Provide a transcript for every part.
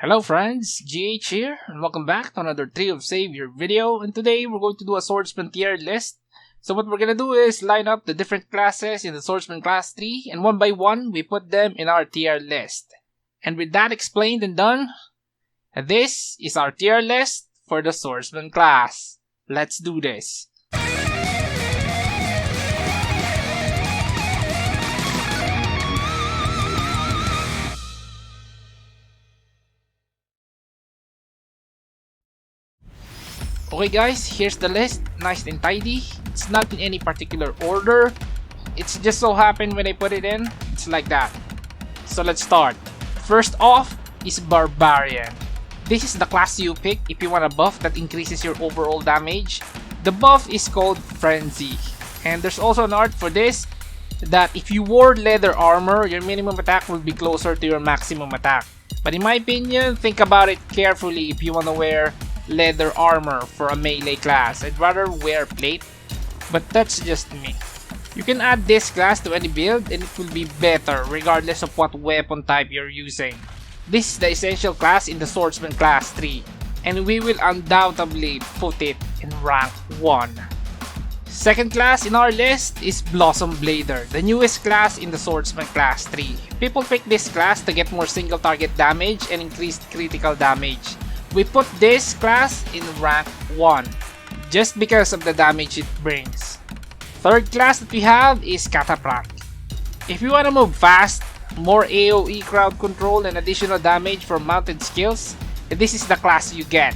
Hello friends, GH here, and welcome back to another Tree of Savior video, and today we're going to do a Swordsman tier list. So what we're gonna do is line up the different classes in the Swordsman class tree, and one by one we put them in our tier list. And with that explained and done, this is our tier list for the Swordsman class. Let's do this. Okay guys, here's the list, nice and tidy. It's not in any particular order. It's just so happened when I put it in, it's like that. So let's start. First off is Barbarian. This is the class you pick if you want a buff that increases your overall damage. The buff is called Frenzy. And there's also an art for this, that if you wore leather armor, your minimum attack will be closer to your maximum attack. But in my opinion, think about it carefully if you want to wear leather armor for a melee class. I'd rather wear plate, but that's just me. You can add this class to any build and it will be better regardless of what weapon type you're using. This is the essential class in the Swordsman class tree, and we will undoubtedly put it in rank 1. Second class in our list is Blossom Blader, the newest class in the Swordsman class tree. People pick this class to get more single target damage and increased critical damage. We put this class in rank 1, just because of the damage it brings. Third class that we have is Scatterplot. If you want to move fast, more AoE crowd control and additional damage from mounted skills, this is the class you get.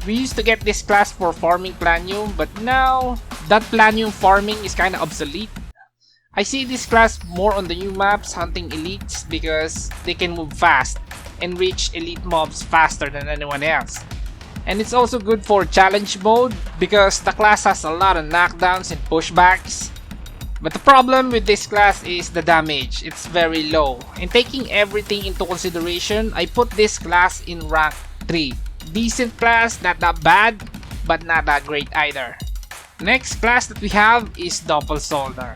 We used to get this class for farming Planium, but now that Planium farming is kinda obsolete. I see this class more on the new maps hunting elites because they can move fast and reach elite mobs faster than anyone else. And it's also good for challenge mode because the class has a lot of knockdowns and pushbacks. But the problem with this class is the damage, it's very low. And taking everything into consideration, I put this class in rank 3. Decent class, not that bad, but not that great either. Next class that we have is Doppel Soldier.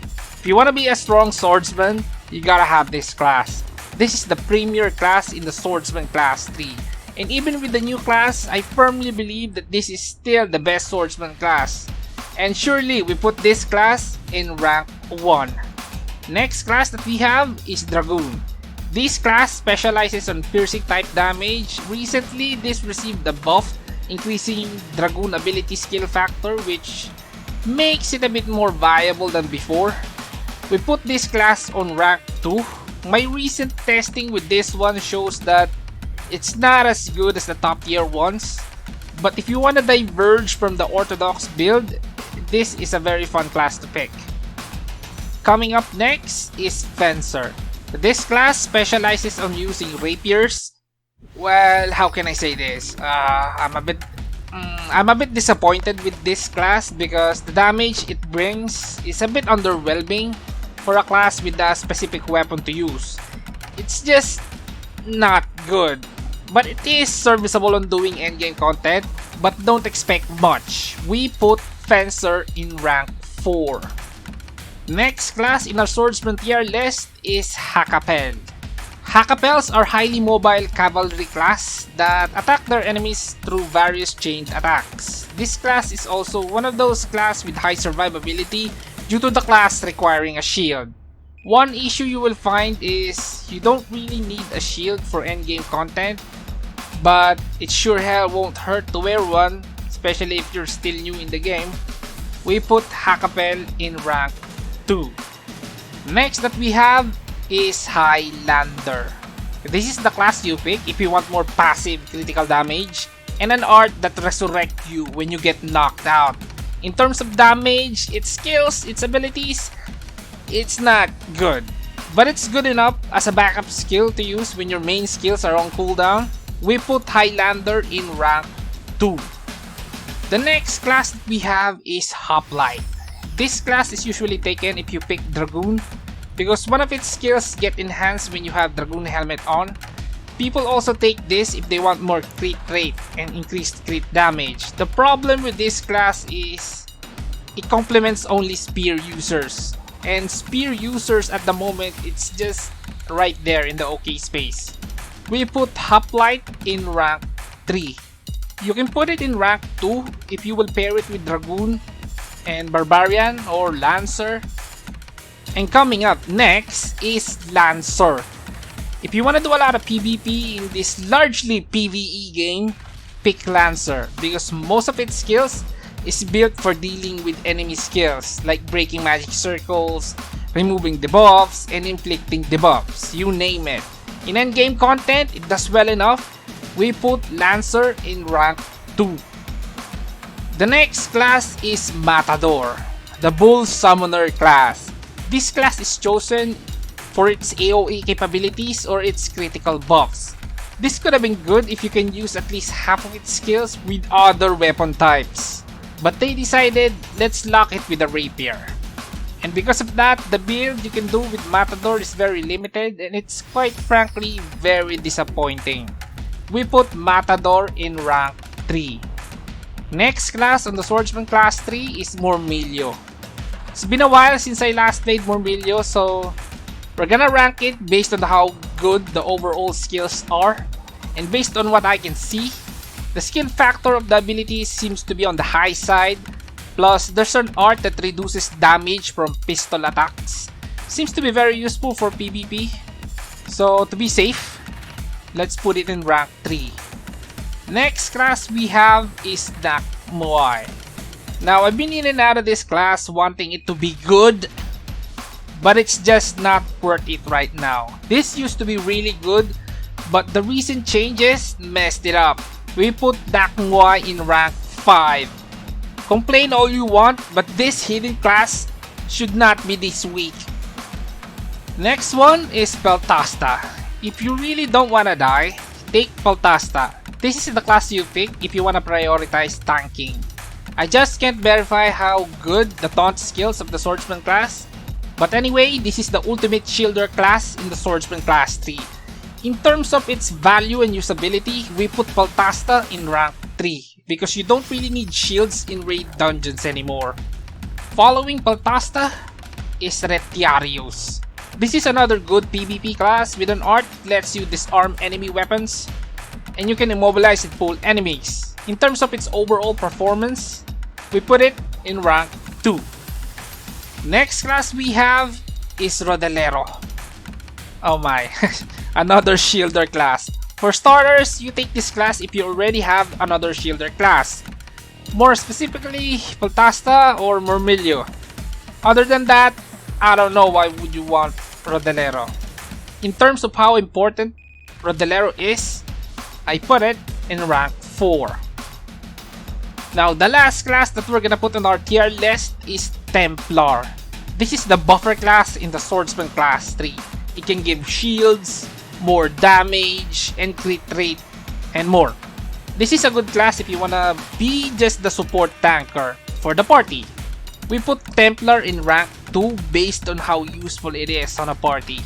If you want to be a strong swordsman, you gotta have this class. This is the premier class in the Swordsman class tree. And even with the new class, I firmly believe that this is still the best Swordsman class. And surely we put this class in rank 1. Next class that we have is Dragoon. This class specializes on piercing type damage. Recently, this received the buff, increasing Dragoon ability skill factor, which makes it a bit more viable than before. We put this class on rank 2. My recent testing with this one shows that it's not as good as the top tier ones, but if you want to diverge from the orthodox build, this is a very fun class to pick. Coming up next is Fencer. This class specializes on using rapiers. Well, how can I say this? I'm a bit disappointed with this class because the damage it brings is a bit underwhelming for a class with a specific weapon to use. It's just not good, but it is serviceable on doing endgame content, but don't expect much. We put Fencer in rank 4. Next class in our Swordsman tier list is Hakka Bell. Hakka Bells are highly mobile cavalry class that attack their enemies through various chained attacks. This class is also one of those class with high survivability due to the class requiring a shield. One issue you will find is you don't really need a shield for endgame content, but it sure hell won't hurt to wear one, especially if you're still new in the game. We put Hakka Bell in rank 2. Next that we have is Highlander. This is the class you pick if you want more passive critical damage and an art that resurrects you when you get knocked out. In terms of damage, its skills, its abilities, it's not good. But it's good enough as a backup skill to use when your main skills are on cooldown. We put Highlander in rank 2. The next class that we have is Hoplite. This class is usually taken if you pick Dragoon because one of its skills get enhanced when you have Dragoon helmet on. People also take this if they want more crit rate and increased crit damage. The problem with this class is it complements only spear users, and spear users at the moment it's just right there in the OK space. we put Hoplite in rank 3. You can put it in rank 2 if you will pair it with Dragoon and Barbarian or Lancer. And coming up next is Lancer. If you want to do a lot of PvP in this largely PvE game, pick Lancer because most of its skills is built for dealing with enemy skills like breaking magic circles, removing debuffs, and inflicting debuffs, you name it. In endgame content, it does well enough. We put Lancer in rank 2. The next class is Matador, the Bull Summoner class. This class is chosen for its AoE capabilities or its critical buffs. This could have been good if you can use at least half of its skills with other weapon types. But they decided, let's lock it with a rapier. And because of that, the build you can do with Matador is very limited and it's quite frankly very disappointing. We put Matador in rank 3. Next class on the Swordsman class 3 is Meleo. It's been a while since I last played Meleo, so we're gonna rank it based on how good the overall skills are. And based on what I can see, the skill factor of the ability seems to be on the high side. Plus, there's an art that reduces damage from pistol attacks. Seems to be very useful for PvP. So, to be safe, let's put it in rank 3. Next class we have is Moai. Now, I've been in and out of this class wanting it to be good, but it's just not worth it right now. This used to be really good, but the recent changes messed it up. We put Moai in rank 5. Complain all you want, but this hidden class should not be this weak. Next one is Peltasta. If you really don't wanna die, take Peltasta. This is the class you pick if you wanna prioritize tanking. I just can't verify how good the taunt skills of the Swordsman class. But anyway, this is the ultimate shielder class in the Swordsman class 3. In terms of its value and usability, we put Peltasta in rank 3 because you don't really need shields in raid dungeons anymore. Following Peltasta is Retiarius. This is another good PvP class with an art that lets you disarm enemy weapons and you can immobilize and pull enemies. In terms of its overall performance, we put it in rank 2. Next class we have is Rodelero. Oh my, another shielder class. For starters, you take this class if you already have another shielder class. More specifically, Peltasta or Meleo. Other than that, I don't know why would you want Rodelero. In terms of how important Rodelero is, I put it in rank 4. Now, the last class that we're gonna put on our tier list is Templar. This is the buffer class in the Swordsman class 3. It can give shields, more damage, and crit rate, and more. This is a good class if you wanna be just the support tanker for the party. We put Templar in rank 2 based on how useful it is on a party.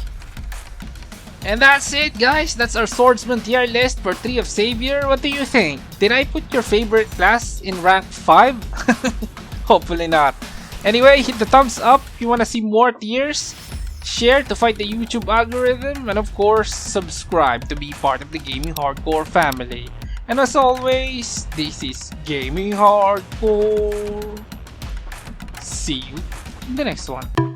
And that's it, guys. That's our Swordsman tier list for Tree of Savior. What do you think? Did I put your favorite class in rank 5? Hopefully not. Anyway, hit the thumbs up if you want to see more tiers. Share to fight the YouTube algorithm. And of course, subscribe to be part of the Gaming Hardcore family. And as always, this is Gaming Hardcore. See you in the next one.